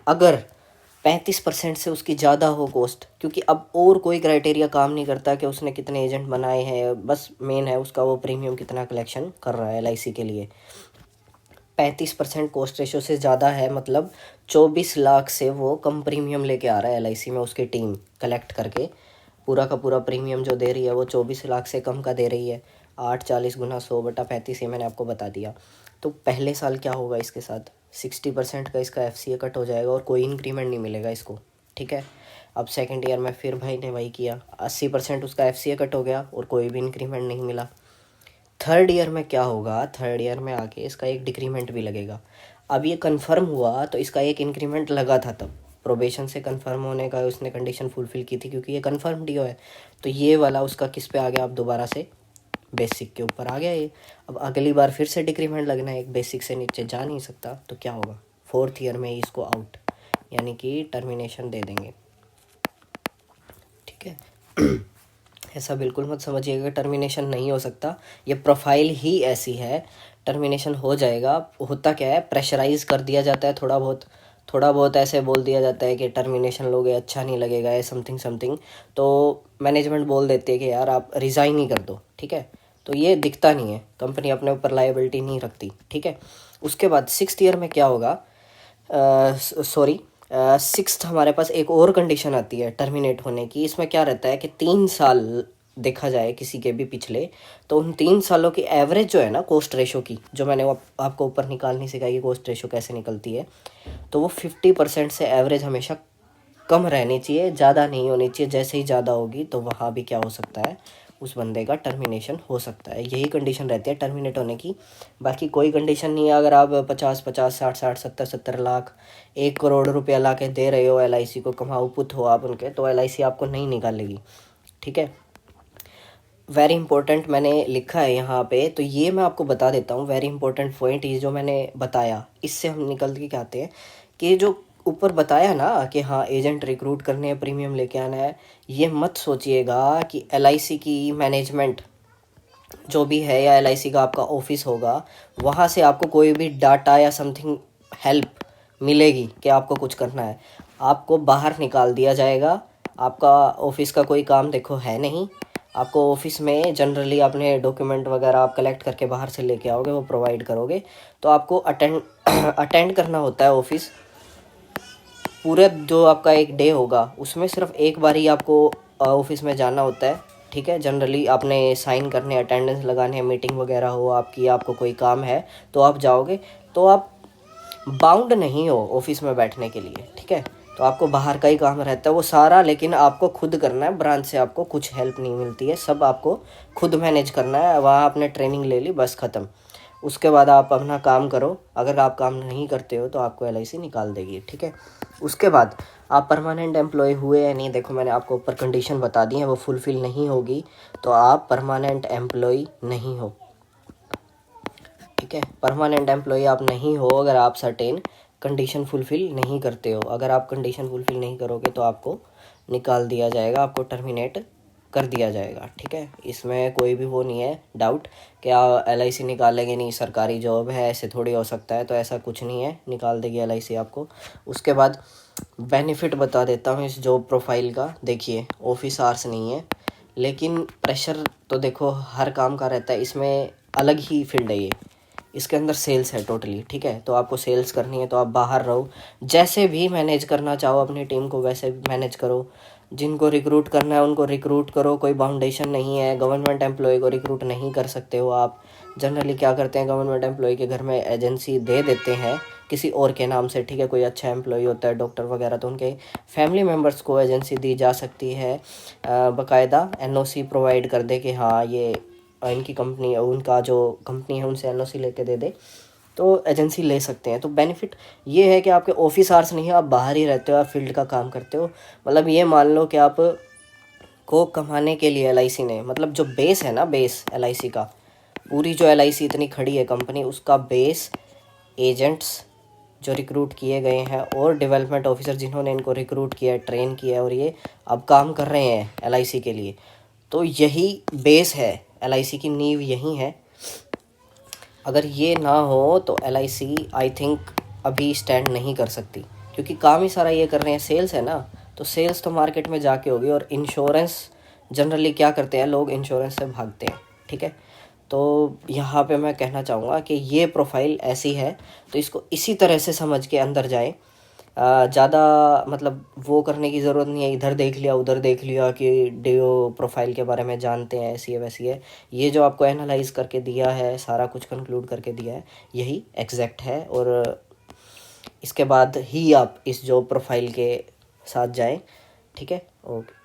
अगर 35% से उसकी ज़्यादा हो कॉस्ट, क्योंकि अब और कोई क्राइटेरिया काम नहीं करता कि उसने कितने एजेंट बनाए हैं, बस मेन है उसका वो प्रीमियम कितना कलेक्शन कर रहा है एलआईसी के लिए। 35% कॉस्ट रेशो से ज़्यादा है, मतलब 24 लाख से वो कम प्रीमियम लेके आ रहा है एलआईसी में, उसकी टीम कलेक्ट करके पूरा का पूरा प्रीमियम जो दे रही है वो 24 लाख से कम का दे रही है। 840 गुना 100/35 ये मैंने आपको बता दिया। तो पहले साल क्या होगा इसके साथ, 60% का इसका एफसीए कट हो जाएगा और कोई इंक्रीमेंट नहीं मिलेगा इसको, ठीक है। अब सेकेंड ईयर में फिर भाई ने वही किया, 80% उसका एफसीए कट हो गया और कोई भी इंक्रीमेंट नहीं मिला। थर्ड ईयर में क्या होगा, थर्ड ईयर में आके इसका एक डिक्रीमेंट भी लगेगा। अब ये कंफर्म हुआ तो इसका एक इंक्रीमेंट लगा था, तब प्रोबेशन से कंफर्म होने का उसने कंडीशन फुलफिल की थी, क्योंकि ये कंफर्म डीओ है। तो ये वाला उसका किस पे आ गया, अब दोबारा से बेसिक के ऊपर आ गया ये। अब अगली बार फिर से डिक्रीमेंट लगना है, एक बेसिक से नीचे जा नहीं सकता, तो क्या होगा, फोर्थ ईयर में ही इसको आउट, यानी कि टर्मिनेशन दे देंगे, ठीक है। ऐसा बिल्कुल मत समझिएगा टर्मिनेशन नहीं हो सकता, ये प्रोफाइल ही ऐसी है, टर्मिनेशन हो जाएगा। होता क्या है, प्रेशराइज कर दिया जाता है थोड़ा बहुत ऐसे बोल दिया जाता है कि टर्मिनेशन लोगे अच्छा नहीं लगेगा है समथिंग समथिंग, तो मैनेजमेंट बोल देती है कि यार आप रिज़ाइन ही कर दो, ठीक है। तो ये दिखता नहीं है, कंपनी अपने ऊपर लायबिलिटी नहीं रखती, ठीक है। उसके बाद सिक्स्थ ईयर में क्या होगा, सॉरी सिक्स्थ हमारे पास एक और कंडीशन आती है टर्मिनेट होने की। इसमें क्या रहता है कि 3 साल देखा जाए किसी के भी पिछले, तो उन 3 सालों की एवरेज जो है ना कॉस्ट रेशो की, जो मैंने वो आपको ऊपर निकालनी सिखाई कि कॉस्ट रेशो कैसे निकलती है, तो वो 50% से एवरेज हमेशा कम रहनी चाहिए, ज़्यादा नहीं होनी चाहिए। जैसे ही ज़्यादा होगी तो वहाँ भी क्या हो सकता है, उस बंदे का टर्मिनेशन हो सकता है। यही कंडीशन रहती है टर्मिनेट होने की, बाकी कोई कंडीशन नहीं है। अगर आप 50-50, 60-60, 70-70 लाख, 1 करोड़ रुपया ला के दे रहे हो एलआईसी को, कमाऊ पुत हो आप उनके, तो एलआईसी आपको नहीं निकालेगी, ठीक है। वेरी इंपॉर्टेंट मैंने लिखा है यहाँ पे, तो ये मैं आपको बता देता हूँ। वेरी इंपॉर्टेंट पॉइंट ये जो मैंने बताया, इससे हम निकल के क्या आते हैं कि जो ऊपर बताया ना कि हाँ एजेंट रिक्रूट करने हैं, प्रीमियम लेके आना है, ये मत सोचिएगा कि एलआईसी की मैनेजमेंट जो भी है या एलआईसी का आपका ऑफिस होगा, वहाँ से आपको कोई भी डाटा या समथिंग हेल्प मिलेगी कि आपको कुछ करना है। आपको बाहर निकाल दिया जाएगा, आपका ऑफिस का कोई काम देखो है नहीं। आपको ऑफिस में जनरली अपने डॉक्यूमेंट वगैरह आप कलेक्ट करके बाहर से लेके आओगे, वो प्रोवाइड करोगे, तो आपको अटेंड अटेंड करना होता है ऑफिस। पूरा जो आपका एक डे होगा उसमें सिर्फ एक बार ही आपको ऑफिस में जाना होता है, ठीक है। जनरली आपने साइन करने, अटेंडेंस लगाने, मीटिंग वगैरह हो आपकी, आपको कोई काम है तो आप जाओगे, तो आप बाउंड नहीं हो ऑफिस में बैठने के लिए, ठीक है। तो आपको बाहर का ही काम रहता है वो सारा, लेकिन आपको खुद करना है। ब्रांच से आपको कुछ हेल्प नहीं मिलती है, सब आपको खुद मैनेज करना है। वहाँ आपने ट्रेनिंग ले ली, बस ख़त्म। उसके बाद आप अपना काम करो, अगर आप काम नहीं करते हो तो आपको एलआईसी निकाल देगी, ठीक है। उसके बाद आप परमानेंट एम्प्लॉय हुए या नहीं, देखो मैंने आपको ऊपर कंडीशन बता दी है, वो फुलफ़िल नहीं होगी तो आप परमानेंट एम्प्लॉय नहीं हो, ठीक है। परमानेंट एम्प्लॉय आप नहीं हो अगर आप सर्टेन कंडीशन फुलफ़िल नहीं करते हो। अगर आप कंडीशन फुलफ़िल नहीं करोगे तो आपको निकाल दिया जाएगा, आपको टर्मिनेट कर दिया जाएगा, ठीक है। इसमें कोई भी वो नहीं है डाउट कि एलआईसी निकालेंगे नहीं, सरकारी जॉब है ऐसे थोड़ी हो सकता है, तो ऐसा कुछ नहीं है, निकाल देगी एलआईसी आपको। उसके बाद बेनिफिट बता देता हूँ इस जॉब प्रोफाइल का। देखिए ऑफिस आवर्स नहीं है, लेकिन प्रेशर तो देखो हर काम का रहता है, इसमें अलग ही फील्ड है ये, इसके अंदर सेल्स है टोटली, ठीक है। तो आपको सेल्स करनी है तो आप बाहर रहो, जैसे भी मैनेज करना चाहो अपनी टीम को वैसे भी मैनेज करो। जिनको रिक्रूट करना है उनको रिक्रूट करो, कोई बाउंडेशन नहीं है। गवर्नमेंट एम्प्लॉय को रिक्रूट नहीं कर सकते हो आप। जनरली क्या करते हैं, गवर्नमेंट एम्प्लॉय के घर में एजेंसी दे देते हैं किसी और के नाम से, ठीक है। कोई अच्छा एम्प्लॉय होता है, डॉक्टर वगैरह, तो उनके फैमिली मेम्बर्स को एजेंसी दी जा सकती है, बाकायदा एनओसी प्रोवाइड कर दे कि हाँ ये इनकी कंपनी, उनका जो कंपनी है उनसे एनओसी लेके दे दे, तो एजेंसी ले सकते हैं। तो बेनिफिट ये है कि आपके ऑफिस आवर्स नहीं है, आप बाहर ही रहते हो, आप फील्ड का काम करते हो। मतलब ये मान लो कि आप को कमाने के लिए एलआईसी ने, मतलब जो बेस है ना, बेस एलआईसी का, पूरी जो एलआईसी इतनी खड़ी है कंपनी, उसका बेस एजेंट्स जो रिक्रूट किए गए हैं और डेवलपमेंट ऑफिसर जिन्होंने इनको रिक्रूट किया है, ट्रेन किया है और ये अब काम कर रहे हैं एलआईसी के लिए, तो यही बेस है, एलआईसी की नींव यही है। अगर ये ना हो तो एलआईसी आई थिंक अभी स्टैंड नहीं कर सकती, क्योंकि काम ही सारा ये कर रहे हैं, सेल्स है ना, तो सेल्स तो मार्केट में जाके होगी। और इंश्योरेंस जनरली क्या करते हैं लोग, इंश्योरेंस से भागते हैं, ठीक है। तो यहाँ पे मैं कहना चाहूँगा कि ये प्रोफाइल ऐसी है, तो इसको इसी तरह से समझ के अंदर जाए। ज़्यादा मतलब वो करने की ज़रूरत नहीं है, इधर देख लिया उधर देख लिया कि डियो प्रोफाइल के बारे में जानते हैं, ऐसी है वैसी है। ये जो आपको एनालाइज करके दिया है, सारा कुछ कंक्लूड करके दिया है, यही एग्जैक्ट है। और इसके बाद ही आप इस जॉब प्रोफाइल के साथ जाएं, ठीक है। ओके।